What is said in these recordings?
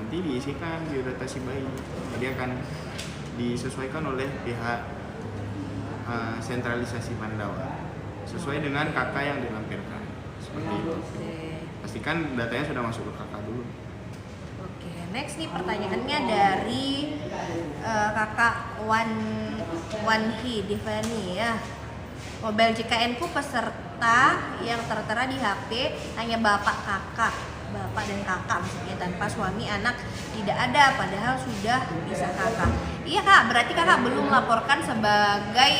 nanti diisikan biodata si bayi. Jadi akan disesuaikan oleh pihak sentralisasi Pandawa sesuai dengan kakak yang dilampirkan seperti itu. Pastikan datanya sudah masuk ke kakak dulu. Oke, next nih pertanyaannya dari kakak Wanhi Divani ya. Mobile JKN ku peserta yang tertera di HP hanya bapak dan kakak maksudnya, tanpa suami anak tidak ada, padahal sudah bisa kakak. Iya kak, berarti kakak belum melaporkan sebagai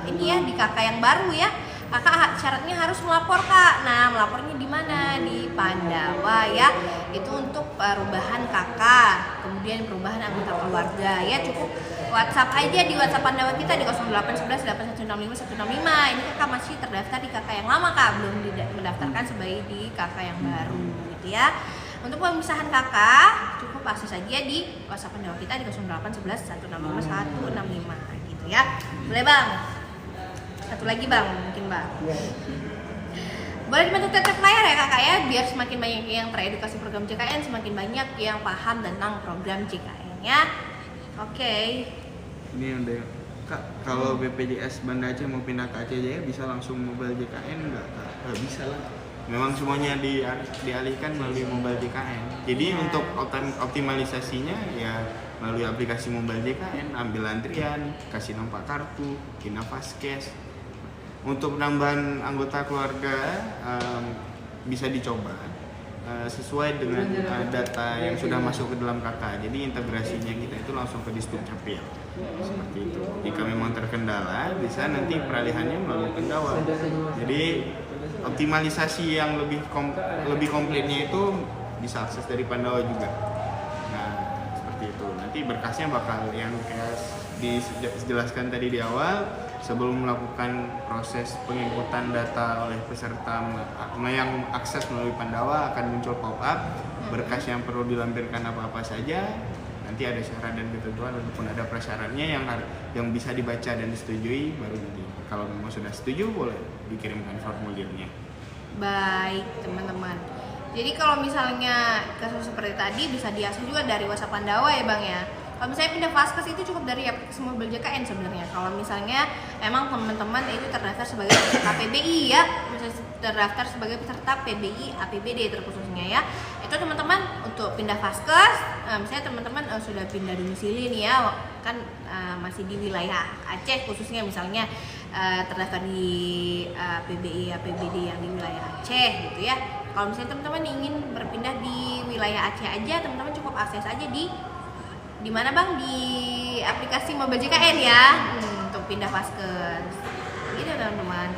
ini ya di kakak yang baru ya. Kakak syaratnya harus melapor kak. Nah, melapornya di mana? Di Pandawa ya. Itu untuk perubahan kakak, kemudian perubahan anggota keluarga ya. Cukup WhatsApp aja di WhatsApp Pandawa kita di 0811 8165 165. Ini kakak masih terdaftar di kakak yang lama kak, belum mendaftarkan sebagai di kakak yang baru gitu ya. Untuk pemisahan kakak cukup akses aja di WhatsApp Pandawa kita di 0811 165 165 gitu ya. Boleh bang? Satu lagi bang, mungkin bang. Boleh dibantu tetap layar ya kakak ya, biar semakin banyak yang teredukasi program JKN, semakin banyak yang paham tentang program JKN ya. Oke. Ini ada kak, kalau BPJS Banda Aceh mau pindah ke Aceh Jaya bisa langsung mobile JKN nggak kak? Nggak bisa lah. Memang semuanya dialihkan melalui mobile JKN. Jadi untuk optimalisasinya ya melalui aplikasi mobile JKN, ambil antrian, kasih nomor kartu, pindah Vaskes. Untuk penambahan anggota keluarga bisa dicoba sesuai dengan data yang sudah masuk ke dalam KK. Jadi integrasinya kita itu langsung ke Disduk Capil seperti itu. Jika memang terkendala, bisa nanti peralihannya melalui Pandawa. Jadi optimalisasi yang lebih komplitnya itu bisa akses dari Pandawa juga. Nah seperti itu. Nanti berkasnya bakal yang kayak dijelaskan tadi di awal. Sebelum melakukan proses pengikutan data oleh peserta yang akses melalui Pandawa akan muncul pop-up berkas yang perlu dilampirkan apa-apa saja. Nanti ada syarat dan ketentuan ataupun ada prasyaratnya yang bisa dibaca dan disetujui, baru nanti kalau memang sudah setuju boleh dikirimkan formulirnya. Baik teman-teman. Jadi kalau misalnya kasus seperti tadi bisa diakses juga dari WhatsApp Pandawa ya bang ya. Kalau misalnya pindah Vaskes itu cukup dari aplikasi mobile JKN sebenarnya. Kalau misalnya emang teman-teman itu terdaftar sebagai peserta PBI ya, misalnya terdaftar sebagai peserta PBI APBD terkhususnya ya, itu teman-teman untuk pindah Vaskes, misalnya teman-teman sudah pindah domisili nih ya, kan masih di wilayah Aceh khususnya misalnya terdaftar di PBI APBD yang di wilayah Aceh gitu ya. Kalau misalnya teman-teman ingin berpindah di wilayah Aceh aja, teman-teman cukup akses aja di mana bang, di aplikasi mobile JKN ya, untuk pindah Vaskes gitu teman-teman.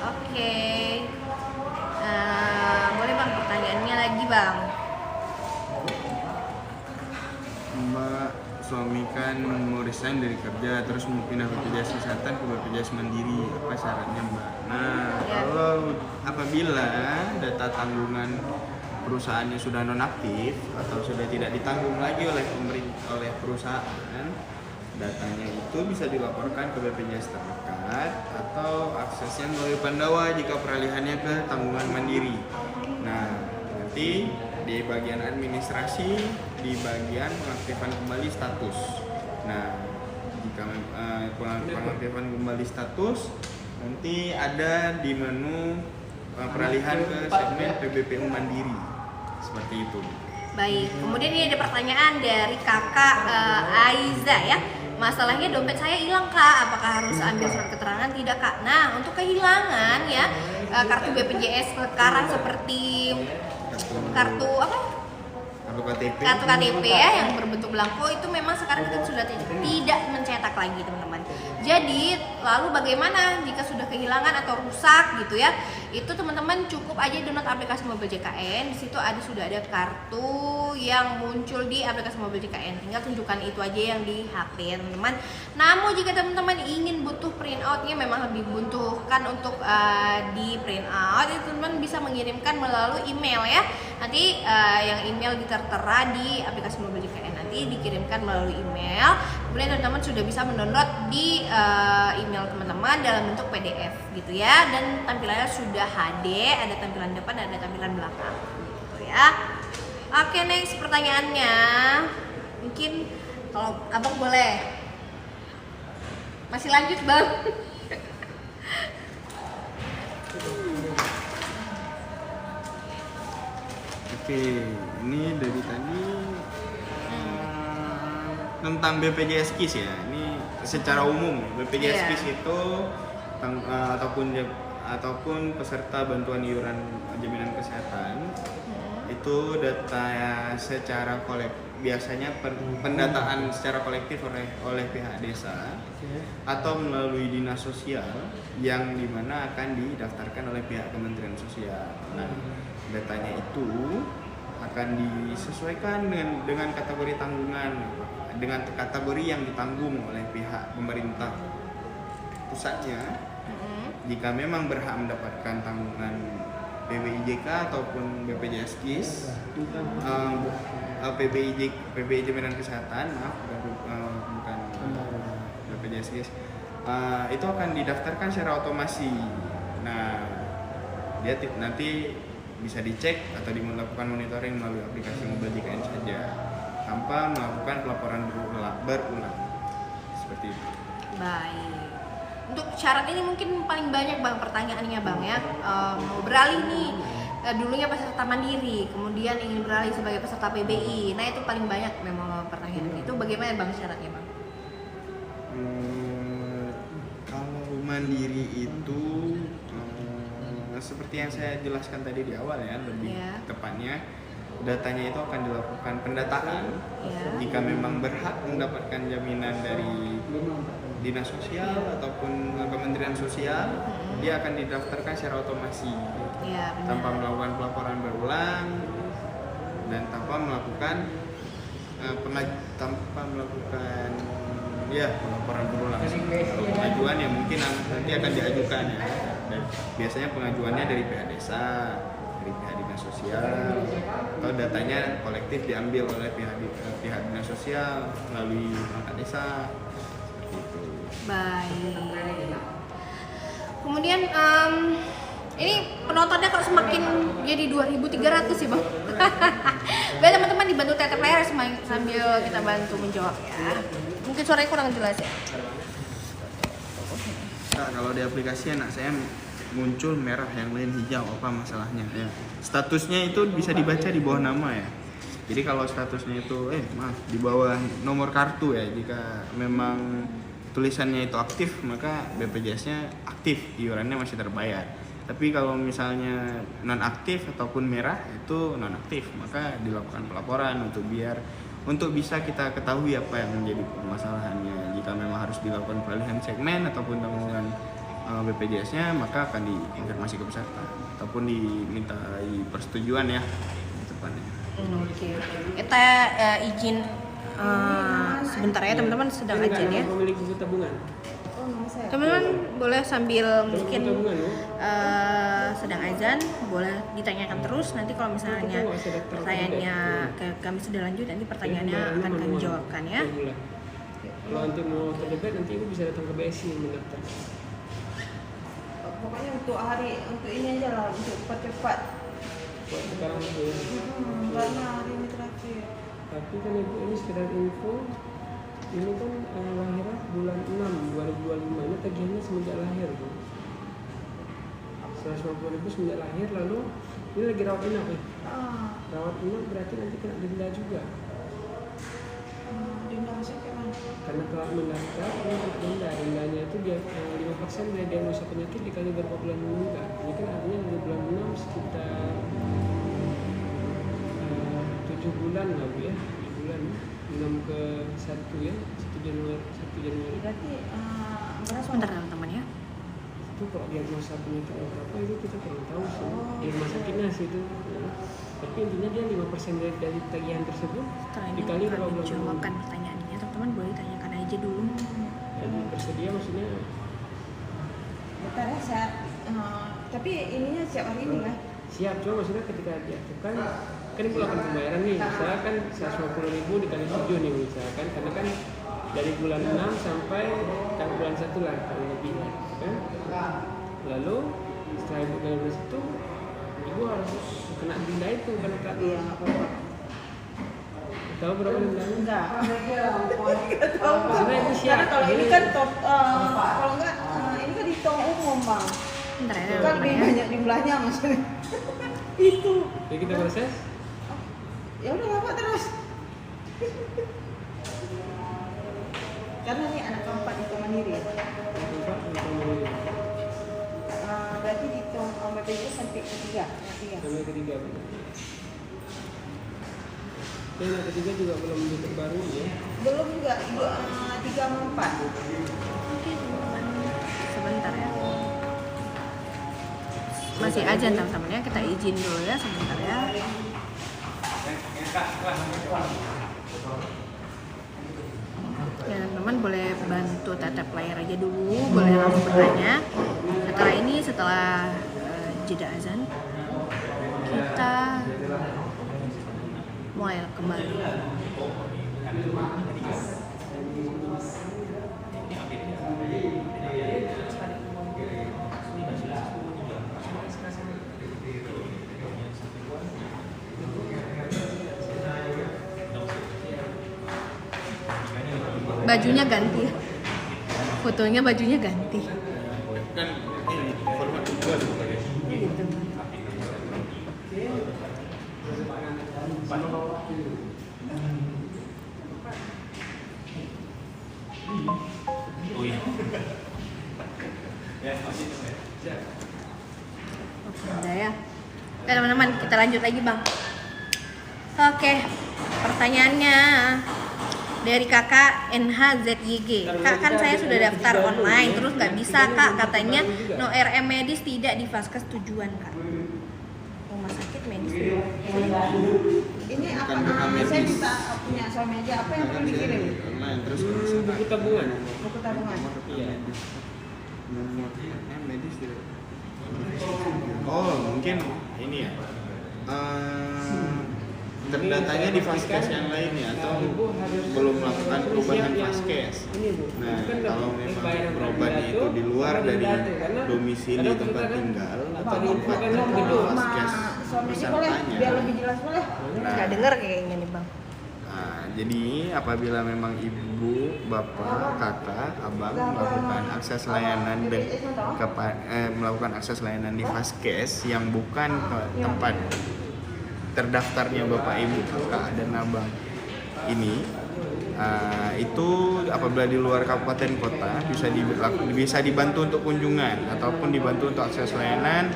Oke. Boleh bang pertanyaannya lagi bang. Mbak, suami kan mau resign dari kerja terus mau pindah BPJS Kesehatan ke BPJS Mandiri, apa syaratnya mbak? Nah ya. Kalau apabila data tanggungan perusahaannya sudah nonaktif atau sudah tidak ditanggung lagi oleh perusahaan, datanya itu bisa dilaporkan ke BPJS terdekat atau aksesnya melalui Pandawa jika peralihannya ke tanggungan mandiri. Nah, nanti di bagian administrasi, di bagian pengaktifan kembali status. Nah, jika pengaktifan kembali status, nanti ada di menu peralihan ke segmen PBPU Mandiri. Seperti itu. Baik, kemudian ini ada pertanyaan dari kakak Aiza ya. Masalahnya dompet saya hilang kak, apakah harus ambil surat keterangan? Tidak kak. Nah, untuk kehilangan ya kartu BPJS sekarang seperti kartu apa? Kartu KTP ya yang berbentuk belangko itu memang sekarang kita sudah tidak mencetak lagi teman-teman. Jadi lalu bagaimana jika sudah kehilangan atau rusak gitu ya? Itu teman-teman cukup aja download aplikasi mobile JKN. Di situ sudah ada kartu yang muncul di aplikasi mobile JKN. Tinggal tunjukkan itu aja yang di HP teman-teman. Namun jika teman-teman ingin butuh print outnya, memang lebih butuhkan untuk di print out, itu teman-teman bisa mengirimkan melalui email ya. Nanti yang email tertera di aplikasi mobile JKN nanti dikirimkan melalui email. Kemudian teman-teman sudah bisa mendownload di email teman-teman dalam bentuk PDF gitu ya, dan tampilannya sudah HD, ada tampilan depan dan ada tampilan belakang gitu ya. Oke, next pertanyaannya. Mungkin kalau abang boleh. Masih lanjut bang? Oke, ini dari tadi tentang BPJS KIS ya. Ini secara umum BPJS Iya. KIS itu ataupun peserta bantuan iuran jaminan kesehatan itu data secara biasanya pendataan secara kolektif oleh pihak desa atau melalui dinas sosial yang dimana akan didaftarkan oleh pihak Kementerian Sosial. Nah, datanya itu akan disesuaikan dengan kategori tanggungan, dengan kategori yang ditanggung oleh pihak pemerintah pusatnya. Jika memang berhak mendapatkan tanggungan PBIJK ataupun BPJS KIS, PBI Jaminan Kesehatan, bukan BPJS KIS, itu akan didaftarkan secara otomasi. Nah, dia nanti bisa dicek atau dilakukan monitoring melalui aplikasi Mobile JKN saja, tanpa melakukan pelaporan berulang. Seperti itu. Baik. Untuk syarat ini mungkin paling banyak bang pertanyaannya bang ya. Mau beralih nih, dulunya peserta mandiri, kemudian ingin beralih sebagai peserta PBI. Nah itu paling banyak memang pertanyaan itu. Bagaimana bang syaratnya bang? Kalau mandiri itu seperti yang saya jelaskan tadi di awal ya, lebih tepatnya datanya itu akan dilakukan pendataan. Jika memang berhak mendapatkan jaminan dari dinas sosial ataupun Kementerian Sosial, dia akan didaftarkan secara otomasi tanpa melakukan pelaporan berulang dan tanpa melakukan pelaporan berulang. Kalau pengajuan yang mungkin nanti akan diajukan ya. Dan biasanya pengajuannya dari pihak desa, dari pihak dinas sosial, atau datanya kolektif diambil oleh pihak dinas sosial melalui perangkat desa. Seperti itu. Baik. Kemudian ini penontonnya kok semakin jadi 2.300 sih bang. Biar teman-teman dibantu teater layar sambil kita bantu menjawab ya. Mungkin suaranya kurang jelas ya. Nah, kalau di aplikasi anak saya muncul merah, yang lain hijau, apa masalahnya ya. Statusnya itu bisa dibaca di bawah nama ya. Jadi kalau statusnya itu di bawah nomor kartu ya, jika memang tulisannya itu aktif maka BPJS-nya aktif, iurannya masih terbayar. Tapi kalau misalnya non aktif ataupun merah itu non aktif, maka dilakukan pelaporan untuk bisa kita ketahui apa yang menjadi permasalahannya. Jika memang harus dilakukan peralihan segmen ataupun tanggungan BPJS-nya, maka akan dikonfirmasi ke peserta ataupun dimintai persetujuan ya tepatnya. Oke. Kita izin sebentar ya teman-teman, sedang ajan ya. Memiliki buku tabungan. Teman-teman boleh sambil mungkin sedang azan, boleh ditanyakan terus. Nanti kalau misalnya pertanyaannya kami sudah lanjut, nanti pertanyaannya akan kami jawabkan ya. Kalau nanti mau terdebat, nanti ibu bisa datang ke BSI mendaftar. Pokoknya untuk ini aja lah, untuk percepat. Buat sekarang itu ya. Karena hari ini terakhir. Tapi kan ibu ini sekedar info, ini kan lahirnya bulan 6 2025, ini tagihannya semenjak lahir bu. 150.000 semenjak lahir, lalu ini lagi rawat inap ya. Rawat inap berarti nanti kena denda juga. Denda masih kemana? Karena telah mendaftar, ini kena denda. Dendanya itu dia 5% dari diagnosa penyakit dikali berapa bulan meninggal. Ini kan artinya dari bulan 6 sekitar 7 bulan lah bu ya. 7 bulan 6 ke 1 ya, 1 Januari. Berarti berapa? Sebentar teman-teman ya. Itu kalau diagnosa penyakit apa itu kita kurang tahu sih. Di rumah sakitnya sih itu. Tapi intinya dia 5% dari tagihan tersebut Setelah ini dikali berapa akan bulan. dijawabkan pertanyaannya. Teman-teman boleh tanyakan aja dulu. Jadi bersedia maksudnya. Bentar ya, saya. Tapi ininya siap hari ini lah. Siap, cuma maksudnya ketika diaktifkan kan ibu lakukan pembayaran nih, misalkan 150.000 dikali 7 nih misalkan, karena kan dari bulan 6 sampai bulan 1 lah kurang lebih kan. Lalu setelah ibu dari bulan 1, ibu harus kena denda itu karena Iya, nggak apa-apa. Tahu berapa dendam? Enggak. Enggak tahu. Sebenarnya itu Karena syarat. kalau ini kan top, kalau enggak ini kan hitung umum bang. Bentar ya. Kan lebih banyak jumlahnya maksudnya. Itu. Jadi kita proses. Ya udah nggak apa terus. Karena ini anak keempat itu mandiri. Empat untuk mandiri. Berarti dihitung BPJS sampai ketiga. Sampai ketiga. Yang ketiga juga belum diperbarui ya. Belum juga 3 sama 4. Sebentar ya. Masih aja teman-teman ya, kita izin dulu ya sebentar ya. Ya teman-teman boleh bantu tatap layar aja dulu, boleh langsung bertanya. Setelah ini, setelah jeda azan, kita mulai kembali. Bajunya ganti, fotonya bajunya ganti. Kan ini format juga dipakai. Gitu. Oh iya. Oke, udah ya. Oke teman-teman, kita lanjut lagi bang. Oke, pertanyaannya dari kakak NHZYG. Kak, kan saya sudah daftar online, terus nggak bisa kak, katanya no RM medis tidak di vaskes tujuan kak. Rumah sakit medis. Ini apa? Bukan rekam Saya medis. minta punya suami aja. Apa yang perlu dikirim? Online terus Buku tabungan. Buku tabungan. Iya. nomor medis tidak. Oh mungkin ini ya. Terdatanya di vaskes yang lain ya atau belum melakukan perubahan vaskes. Nah kalau memang perubahan itu di luar dari domisili tempat tinggal atau tempat terkenal vaskes Suami aja boleh, biar pesertanya. lebih jelas boleh. Nggak denger kayaknya nih bang. Nah, jadi apabila memang ibu, bapak, kakak, abang melakukan akses layanan dan melakukan akses layanan di vaskes yang bukan tempat terdaftarnya bapak, ibu, kakak dan abang ini, itu apabila di luar kabupaten kota bisa dibantu untuk kunjungan ataupun dibantu untuk akses layanan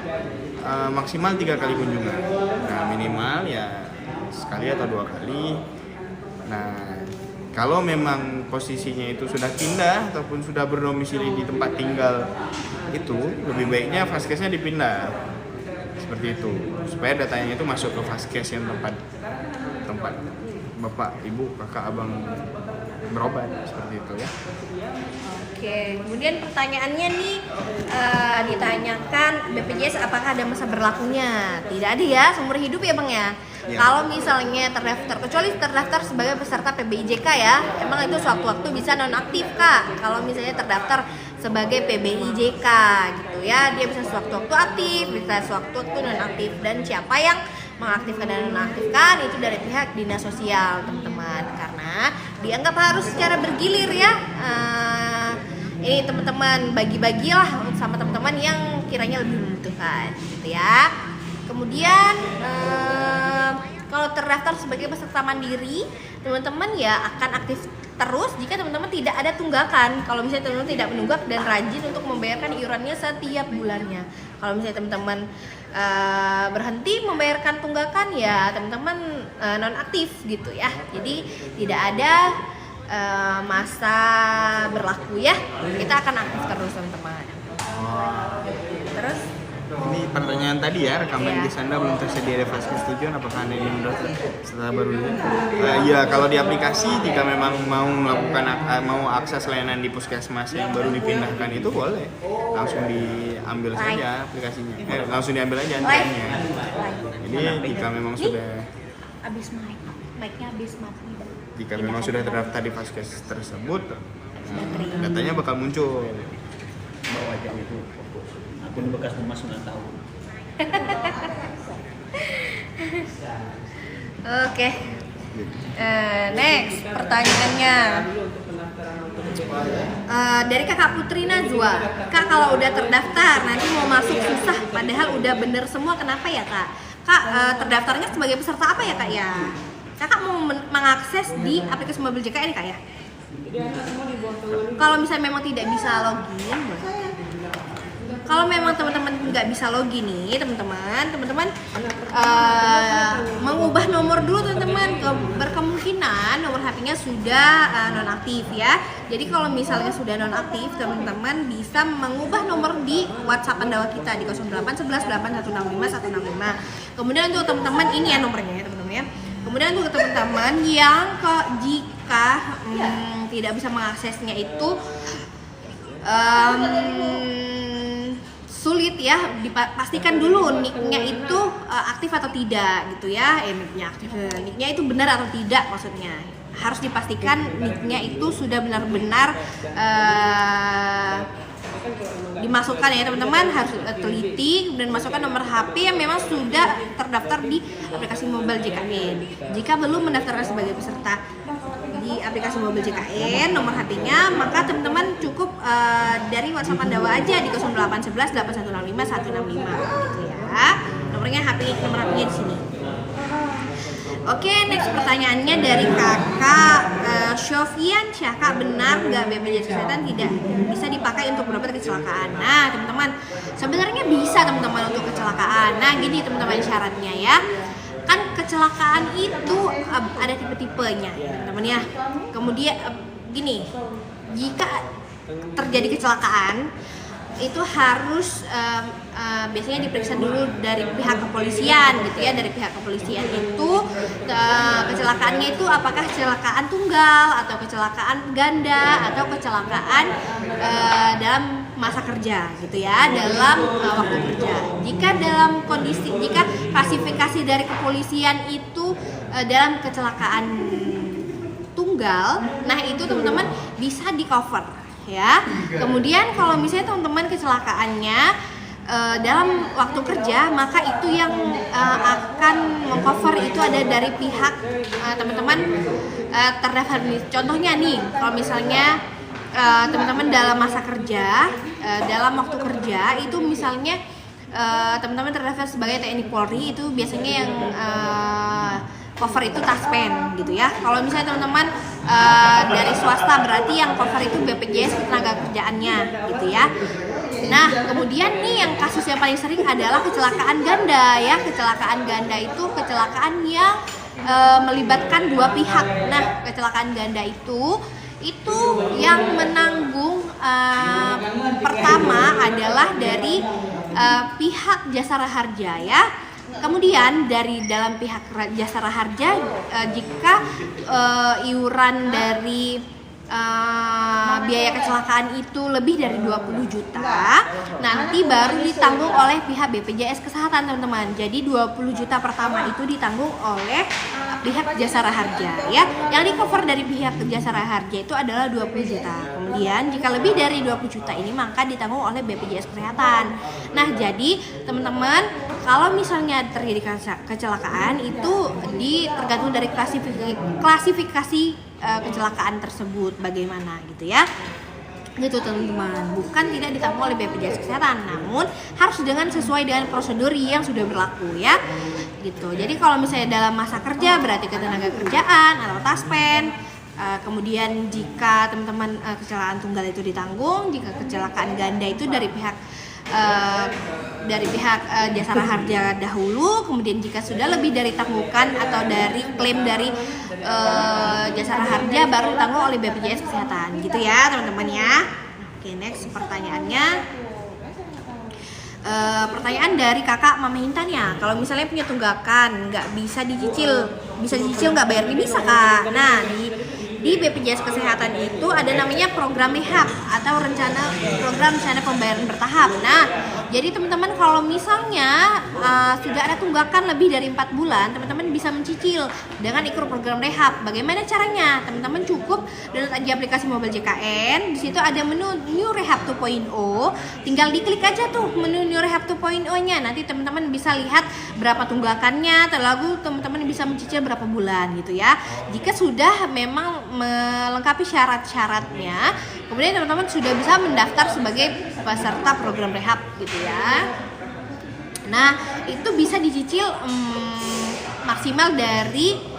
maksimal 3 kali kunjungan. Nah minimal ya sekali atau 2 kali. Nah, kalau memang posisinya itu sudah pindah ataupun sudah berdomisili di tempat tinggal itu, lebih baiknya vaskesnya dipindah. Seperti itu, supaya datanya itu masuk ke vaskes yang tempat bapak, ibu, kakak, abang berobat, seperti itu ya. Oke, kemudian pertanyaannya nih ditanyakan BPJS apakah ada masa berlakunya? Tidak ada ya, seumur hidup ya bang ya. Ya. Kalau misalnya terdaftar, kecuali terdaftar sebagai peserta PBIJK ya, emang itu sewaktu-waktu bisa nonaktif kak. Kalau misalnya terdaftar sebagai PBIJK gitu ya, dia bisa sewaktu-waktu aktif, bisa sewaktu-waktu nonaktif. Dan siapa yang mengaktifkan dan nonaktifkan itu dari pihak dinas sosial teman-teman, karena dianggap harus secara bergilir ya. Ini teman-teman bagi-bagilah sama teman-teman yang kiranya lebih membutuhkan gitu ya. Kemudian kalau terdaftar sebagai peserta mandiri, teman-teman ya akan aktif terus jika teman-teman tidak ada tunggakan. Kalau misalnya teman-teman tidak menunggak dan rajin untuk membayarkan iurannya setiap bulannya. Kalau misalnya teman-teman berhenti membayarkan tunggakan ya teman-teman nonaktif gitu ya. Jadi tidak ada masa berlaku ya. Kita akan aktif terus teman-teman. Terus Ini pertanyaan tadi ya, rekam Iya. medis Anda belum tersedia di vaskes tujuan, apakah Anda ingin mendaftar setelah baru ini? Ya kalau di aplikasi jika memang mau melakukan mau akses layanan di puskesmas yang baru dipindahkan itu boleh langsung diambil saja aplikasinya, langsung diambil aja antriannya. Jadi jika memang sudah abis mic-nya abis mati. jika memang sudah terdaftar di vaskes tersebut, datanya bakal muncul. Bawa aja itu akun bekas rumah 9 tahun. Oke. Next pertanyaannya Dulu untuk pendaftaran untuk BPJS. dari kakak Putri Najwa. Kak, kalau udah terdaftar nanti mau masuk susah padahal udah bener semua, kenapa ya kak? Kak, terdaftarnya sebagai peserta apa ya kak ya? Kakak mau mengakses di aplikasi mobil JKN kak ya? Jadi anak semua di bawah tanggal ini. Kalau misalnya memang tidak bisa login, kalau memang teman-teman nggak bisa login nih, teman-teman mengubah nomor dulu teman-teman. Berkemungkinan nomor HP-nya sudah nonaktif ya. Jadi kalau misalnya sudah nonaktif, teman-teman bisa mengubah nomor di WhatsApp Pandawa kita di 0811 8165 165. Kemudian untuk teman-teman ini ya nomornya ya teman-teman ya. Kemudian untuk teman-teman yang jika tidak bisa mengaksesnya itu sulit ya, dipastikan dulu nicknya itu aktif atau tidak gitu ya. Nicknya aktif, nicknya itu benar atau tidak, maksudnya harus dipastikan nicknya itu sudah benar-benar dimasukkan ya teman-teman. Harus teliti dan masukkan nomor HP yang memang sudah terdaftar di aplikasi Mobile JKN. Jika belum mendaftarkan sebagai peserta di aplikasi Mobil JKN nomor HP-nya, maka teman-teman cukup dari WhatsApp Pandawa aja di 0811 8165 165 gitu ya. Nomor HP-nya di sini. Oke, next pertanyaannya dari kakak Syofian Syah. Kak, benar nggak BPJS Kesehatan tidak bisa dipakai untuk berobat kecelakaan? Nah teman-teman, sebenarnya bisa teman-teman untuk kecelakaan. Nah gini teman-teman syaratnya ya, kan kecelakaan itu ada tipe-tipenya teman-teman ya. Kemudian gini, jika terjadi kecelakaan itu harus biasanya diperiksa dulu dari pihak kepolisian gitu ya. Dari pihak kepolisian itu kecelakaannya itu apakah kecelakaan tunggal atau kecelakaan ganda atau kecelakaan dalam masa kerja gitu ya, dalam waktu kerja. Jika dalam kondisi, jika klasifikasi dari kepolisian itu dalam kecelakaan tunggal, nah itu teman-teman bisa di cover ya. Kemudian kalau misalnya teman-teman kecelakaannya dalam waktu kerja, maka itu yang akan mengcover itu ada dari pihak teman-teman terdaftar. Contohnya nih, kalau misalnya teman-teman dalam masa kerja, dalam waktu kerja itu misalnya teman-teman terdaftar sebagai TNI Polri, itu biasanya yang cover itu Taspen gitu ya. Kalau misalnya teman-teman dari swasta, berarti yang cover itu BPJS Ketenagakerjaannya gitu ya. Nah kemudian nih yang kasus yang paling sering adalah kecelakaan ganda ya. Kecelakaan ganda itu kecelakaan yang melibatkan dua pihak. Nah kecelakaan ganda itu yang menanggung pertama adalah dari pihak Jasara Harja ya. Kemudian dari dalam pihak Jasara Harja, jika iuran dari biaya kecelakaan itu lebih dari 20 juta, nanti baru ditanggung oleh pihak BPJS Kesehatan teman-teman. Jadi 20 juta pertama itu ditanggung oleh pihak Jasara Harja ya. Yang di cover dari pihak Jasara Harja itu adalah 20 juta. Kemudian jika lebih dari 20 juta ini maka ditanggung oleh BPJS Kesehatan. Nah jadi teman-teman, kalau misalnya terjadi kecelakaan itu tergantung dari klasifikasi kecelakaan tersebut bagaimana gitu ya. Gitu teman-teman, bukan tidak ditanggung oleh BPJS Kesehatan, namun harus sesuai dengan prosedur yang sudah berlaku ya. Gitu. Jadi kalau misalnya dalam masa kerja berarti ketenagakerjaan atau Taspen. Kemudian jika teman-teman kecelakaan tunggal itu ditanggung, jika kecelakaan ganda itu dari pihak Jasara Harja dahulu. Kemudian jika sudah lebih dari tanggungan atau dari klaim dari Jasara Harja baru ditanggung oleh BPJS Kesehatan gitu ya teman-teman ya. Oke, next pertanyaannya. Pertanyaan dari kakak Mama Intan ya, kalau misalnya punya tunggakan nggak bisa dicicil nggak bayarnya bisa kak. Nah di BPJS Kesehatan itu ada namanya program rehab atau program rencana pembayaran bertahap. Nah, jadi teman-teman kalau misalnya sudah ada tunggakan lebih dari 4 bulan, teman-teman bisa mencicil dengan ikut program rehab. Bagaimana caranya? Teman-teman cukup download aja aplikasi Mobile JKN. Di situ ada menu New Rehab 2.0. Tinggal diklik aja tuh menu New Rehab 2.0-nya. Nanti teman-teman bisa lihat berapa tunggakannya, lalu teman-teman bisa mencicil berapa bulan gitu ya. Jika sudah memang melengkapi syarat-syaratnya, kemudian teman-teman sudah bisa mendaftar sebagai peserta program rehab gitu ya. Nah, itu bisa dicicil maksimal dari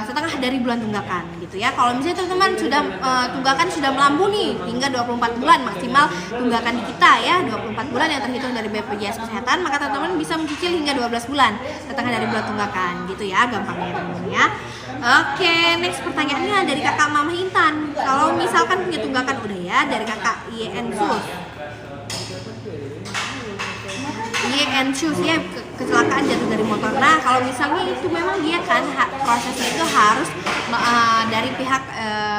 setengah dari bulan tunggakan gitu ya. Kalau misalnya teman-teman sudah tunggakan sudah melambung nih hingga 24 bulan maksimal tunggakan di kita ya, 24 bulan yang terhitung dari BPJS Kesehatan, maka teman-teman bisa mencicil hingga 12 bulan setengah dari bulan tunggakan gitu ya, gampangnya teman-teman ya. Oke, next pertanyaannya dari kakak Mama Intan. Kalau misalkan punya tunggakan udah ya, dari kakak Yensus. Yensus ya, kecelakaan jatuh dari motor. Nah, kalau misalnya itu memang dia kan prosesnya itu harus dari pihak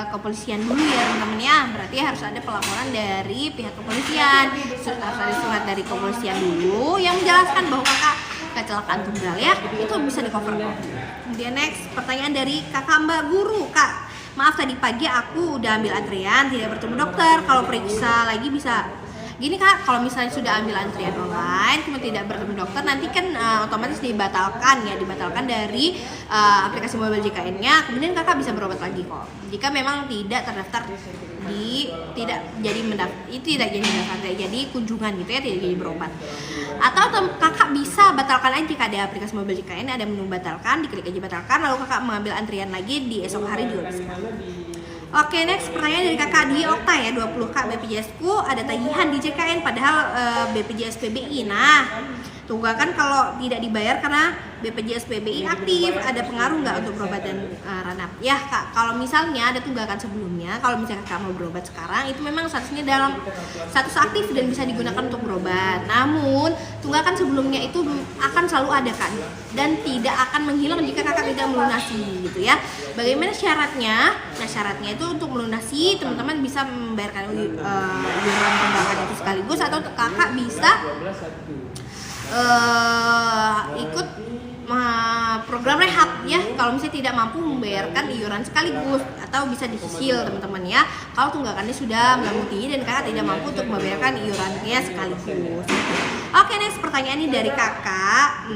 kepolisian dulu ya teman-teman ya. Berarti harus ada pelaporan dari pihak kepolisian, harus ada surat dari kepolisian dulu yang menjelaskan bahwa kakak kecelakaan tunggal ya, itu bisa di cover. Kemudian next pertanyaan dari kakak Mbak Guru. Kak, maaf tadi pagi aku udah ambil antrian tidak bertemu dokter, kalau periksa lagi bisa. Gini kak, kalau misalnya sudah ambil antrian online kemudian tidak bertemu dokter, nanti kan otomatis dibatalkan dari aplikasi Mobile JKN-nya. Kemudian kakak bisa berobat lagi kok. Jika memang tidak terdaftar tidak jadi mendaftar, jadi kunjungan gitu ya, tidak jadi berobat. Atau kakak bisa batalkan aja jika ada aplikasi Mobile JKN, ada menu batalkan, diklik aja batalkan, lalu kakak mengambil antrian lagi di esok hari juga bisa. Oke, next pertanyaan dari kakak Dwi Okta ya, 20 kak, BPJS ku ada tagihan di JKN padahal BPJS PBI. Nah, tunggakan kalau tidak dibayar karena BPJS PBI aktif, ada pengaruh nggak untuk berobat dan ranap? Ya kak, kalau misalnya ada tunggakan sebelumnya, kalau misalnya kakak mau berobat sekarang, itu memang statusnya dalam status aktif dan bisa digunakan untuk berobat. Namun tunggakan sebelumnya itu akan selalu ada kan, dan tidak akan menghilang jika kakak tidak melunasi gitu ya. Bagaimana syaratnya? Nah, syaratnya itu untuk melunasi teman-teman bisa membayarkan iuran tunggakan itu sekaligus, atau kakak bisa ikut program rehab ya, kalau misalnya tidak mampu membayarkan iuran sekaligus, atau bisa dicicil teman-teman ya kalau tunggakannya sudah melambung tinggi dan kakak tidak mampu untuk membayarkan iurannya sekaligus. Oke, next pertanyaan ini dari kakak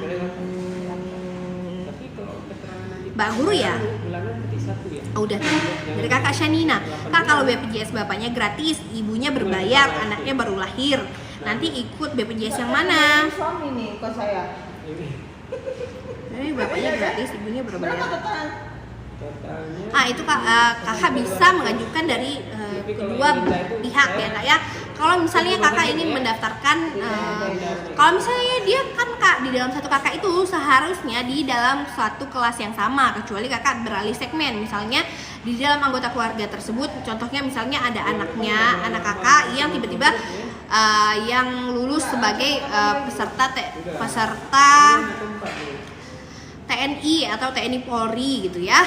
Mbak Guru ya. Oh, udah dari kakak Shanina. Kak, kalau BPJS bapaknya gratis, ibunya berbayar, anaknya baru lahir, nanti ikut BPJS yang mana? Suami nih kok saya. Bapaknya gratis, ibunya berbayar. Totalnya Itu kakak bisa mengajukan dari kedua pihak ya kak ya. Kalau misalnya kakak ingin mendaftarkan, kalau misalnya dia kan kak di dalam satu kakak itu seharusnya di dalam suatu kelas yang sama, kecuali kakak beralih segmen. Misalnya di dalam anggota keluarga tersebut, contohnya misalnya ada anak kakak yang tiba-tiba yang lulus sebagai peserta TNI atau TNI Polri gitu ya.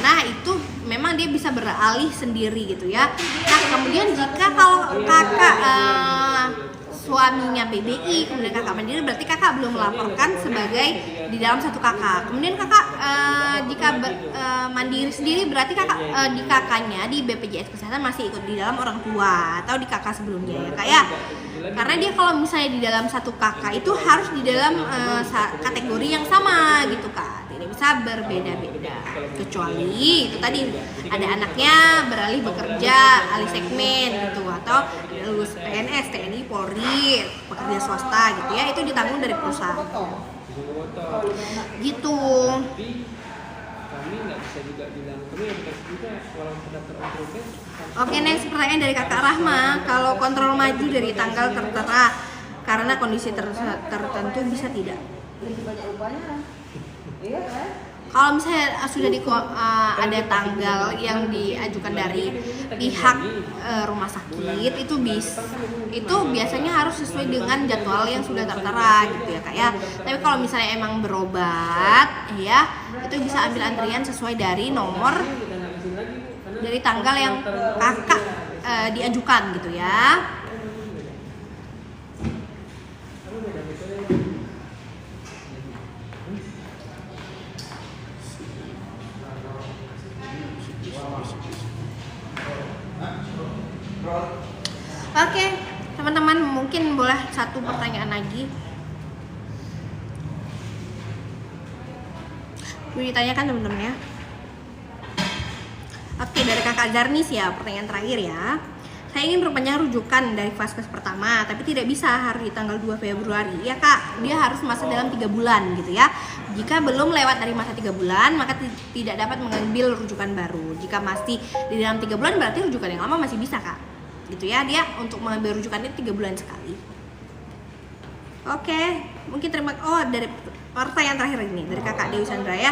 Nah, itu memang dia bisa beralih sendiri gitu ya. Nah, kemudian jika kalau kakak suaminya PBI, kemudian kakak mandiri, berarti kakak belum melaporkan sebagai di dalam satu kakak. Kemudian kakak jika mandiri sendiri, berarti kakak di kakaknya di BPJS Kesehatan masih ikut di dalam orang tua atau di kakak sebelumnya ya kak ya. Karena dia kalau misalnya di dalam satu kakak itu harus di dalam kategori yang sama gitu kak, tidak bisa berbeda-beda, kecuali itu tadi ada anaknya beralih bekerja alih segmen gitu, atau lulus PNS, TNI, Polri, pekerja swasta gitu ya, itu ditanggung dari perusahaan gitu. kami nggak bisa juga bilang kami harus juga walaupun daftar on-progress. Oke, next pertanyaan dari kakak Rahma. Kalau kontrol maju dari tanggal tertera karena kondisi tertentu bisa tidak? Banyak upahnya. Iya kan? Kalau misalnya sudah ada tanggal yang diajukan dari pihak rumah sakit, itu biasanya harus sesuai dengan jadwal yang sudah tertera gitu ya kak ya. Tapi kalau misalnya emang berobat ya, itu bisa ambil antrian sesuai dari nomor dari tanggal yang kakak diajukan gitu ya. Oke, teman-teman, mungkin boleh satu pertanyaan lagi. Boleh ditanyakan teman-teman ya. Oke, dari kakak Zarnis ya, pertanyaan terakhir ya. Saya ingin perpanjang rujukan dari vaskes pertama, tapi tidak bisa harus di tanggal 2 Februari. Ya kak, dia harus masa dalam 3 bulan gitu ya. Jika belum lewat dari masa 3 bulan, maka tidak dapat mengambil rujukan baru. Jika masih di dalam 3 bulan, berarti rujukan yang lama masih bisa kak. Gitu ya, dia untuk mengambil rujukan itu 3 bulan sekali. Oke, mungkin dari pertanyaan terakhir ini dari kakak Dewi Sandra ya.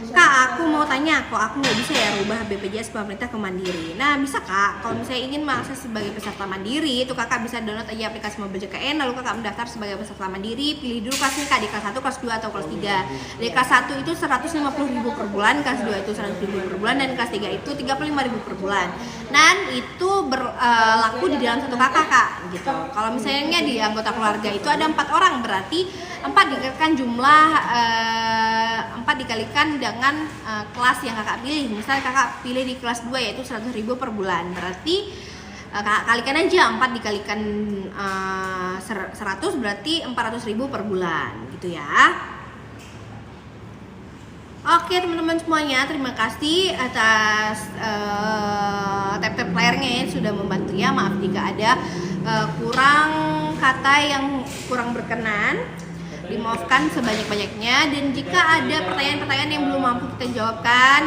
Kak, aku mau tanya, kok aku nggak bisa ya rubah BPJS pemerintah ke mandiri? Nah, bisa kak, kalau misalnya ingin mengakses sebagai peserta mandiri, itu kakak bisa download aja aplikasi Mobil JKN, lalu kakak mendaftar sebagai peserta mandiri, pilih dulu kelasnya kak, di kelas 1, kelas 2, atau kelas 3. Di kelas 1 itu 150.000 per bulan, kelas 2 itu 100.000 per bulan, dan kelas 3 itu 35.000 per bulan. Dan itu berlaku di dalam satu kakak kak, gitu. Kalau misalnya di anggota keluarga itu ada 4 orang, berarti 4 dikalikan jumlah 4 dikalikan dengan kelas yang kakak pilih. Misalnya kakak pilih di kelas 2 yaitu 100.000 per bulan, berarti kakak kalikan aja 4 dikalikan 100 berarti 400.000 per bulan gitu ya. Oke teman-teman semuanya, terima kasih atas tap-tap layarnya ya, sudah membantu ya. Maaf jika ada kurang kata yang kurang berkenan, dimaafkan sebanyak-banyaknya. Dan jika ada pertanyaan-pertanyaan yang belum mampu kita jawabkan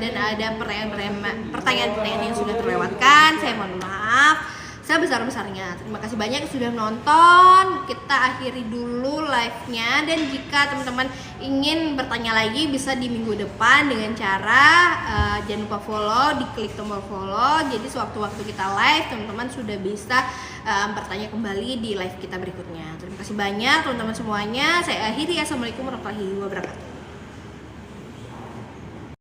dan ada pertanyaan-pertanyaan yang sudah terlewatkan, saya mohon maaf sebesar-besarnya. Terima kasih banyak sudah menonton. Kita akhiri dulu live-nya, dan jika teman-teman ingin bertanya lagi bisa di minggu depan dengan cara jangan lupa follow, diklik tombol follow. Jadi sewaktu-waktu kita live, teman-teman sudah bisa bertanya kembali di live kita berikutnya. Terima kasih banyak teman-teman semuanya. Saya akhiri. Assalamualaikum warahmatullahi wabarakatuh.